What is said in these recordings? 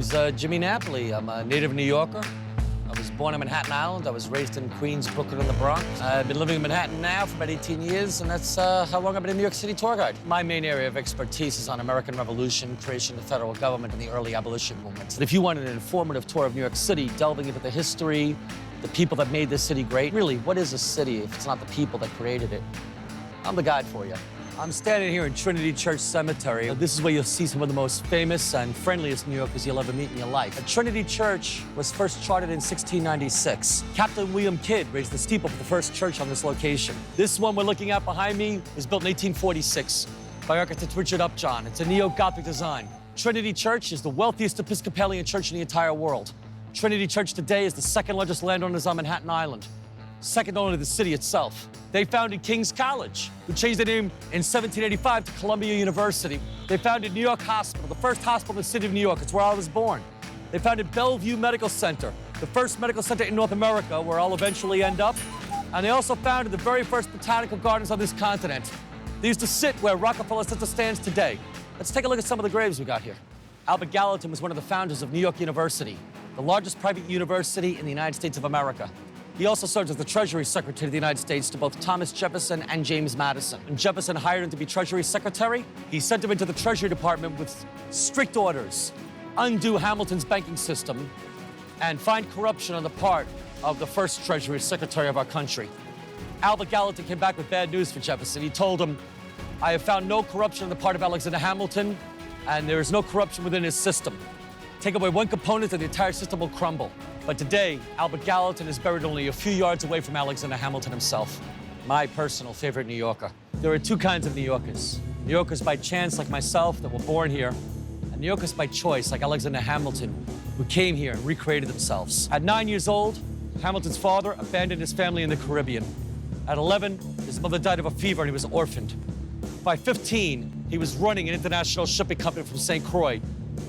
name's Jimmy Napoli. I'm a native New Yorker. I was born on Manhattan Island. I was raised in Queens, Brooklyn, and the Bronx. I've been living in Manhattan now for about 18 years, and that's how long I've been a New York City tour guide. My main area of expertise is on American Revolution, creation of the federal government, and the early abolition movements. And if you want an informative tour of New York City, delving into the history, the people that made this city great, really, what is a city if it's not the people that created it? I'm the guide for you. I'm standing here in Trinity Church Cemetery. This is where you'll see some of the most famous and friendliest New Yorkers you'll ever meet in your life. Trinity Church was first chartered in 1696. Captain William Kidd raised the steeple for the first church on this location. This one we're looking at behind me was built in 1846 by architect Richard Upjohn. It's a neo-Gothic design. Trinity Church is the wealthiest Episcopalian church in the entire world. Trinity Church today is the second largest landowners on Manhattan Island, second only to the city itself. They founded King's College, who changed the name in 1785 to Columbia University. They founded New York Hospital, the first hospital in the city of New York. It's where I was born. They founded Bellevue Medical Center, the first medical center in North America, where I'll eventually end up. And they also founded the very first botanical gardens on this continent. They used to sit where Rockefeller Center stands today. Let's take a look at some of the graves we got here. Albert Gallatin was one of the founders of New York University, the largest private university in the United States of America. He also served as the Treasury Secretary of the United States to both Thomas Jefferson and James Madison. When Jefferson hired him to be Treasury Secretary, he sent him into the Treasury Department with strict orders: undo Hamilton's banking system and find corruption on the part of the first Treasury Secretary of our country. Albert Gallatin came back with bad news for Jefferson. He told him, "I have found no corruption on the part of Alexander Hamilton, and there is no corruption within his system. Take away one component and the entire system will crumble." But today, Albert Gallatin is buried only a few yards away from Alexander Hamilton himself, my personal favorite New Yorker. There are two kinds of New Yorkers. New Yorkers by chance, like myself, that were born here, and New Yorkers by choice, like Alexander Hamilton, who came here and recreated themselves. At 9 years old, Hamilton's father abandoned his family in the Caribbean. At 11, his mother died of a fever and he was orphaned. By 15, he was running an international shipping company from St. Croix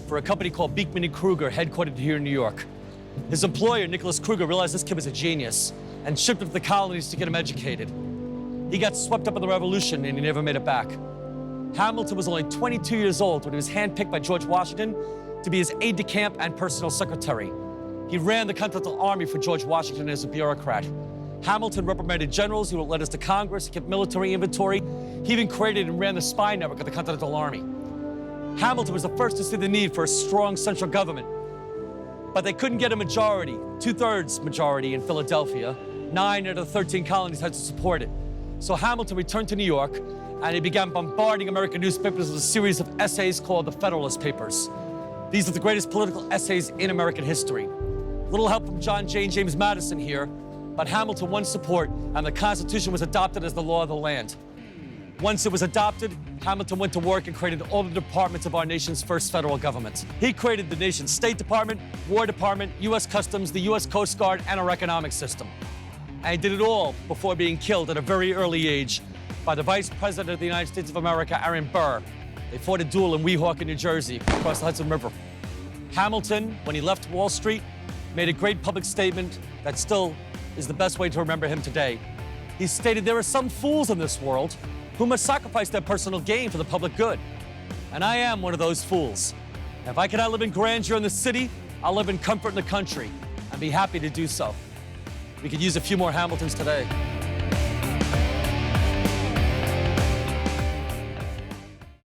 for a company called Beekman & Kruger, headquartered here in New York. His employer, Nicholas Kruger, realized this kid was a genius and shipped him to the colonies to get him educated. He got swept up in the revolution and he never made it back. Hamilton was only 22 years old when he was handpicked by George Washington to be his aide-de-camp and personal secretary. He ran the Continental Army for George Washington as a bureaucrat. Hamilton reprimanded generals who were letters to Congress, he kept military inventory. He even created and ran the spy network of the Continental Army. Hamilton was the first to see the need for a strong central government. But they couldn't get a majority, 2/3 majority in Philadelphia. 9 out of the 13 colonies had to support it. So Hamilton returned to New York, and he began bombarding American newspapers with a series of essays called the Federalist Papers. These are the greatest political essays in American history. Little help from John Jay and James Madison here, but Hamilton won support, and the Constitution was adopted as the law of the land. Once it was adopted, Hamilton went to work and created all the departments of our nation's first federal government. He created the nation's State Department, War Department, U.S. Customs, the U.S. Coast Guard, and our economic system. And he did it all before being killed at a very early age by the Vice President of the United States of America, Aaron Burr. They fought a duel in Weehawken, New Jersey, across the Hudson River. Hamilton, when he left Wall Street, made a great public statement that still is the best way to remember him today. He stated, "There are some fools in this world who must sacrifice their personal gain for the public good. And I am one of those fools. If I cannot live in grandeur in the city, I'll live in comfort in the country and be happy to do so." We could use a few more Hamiltons today.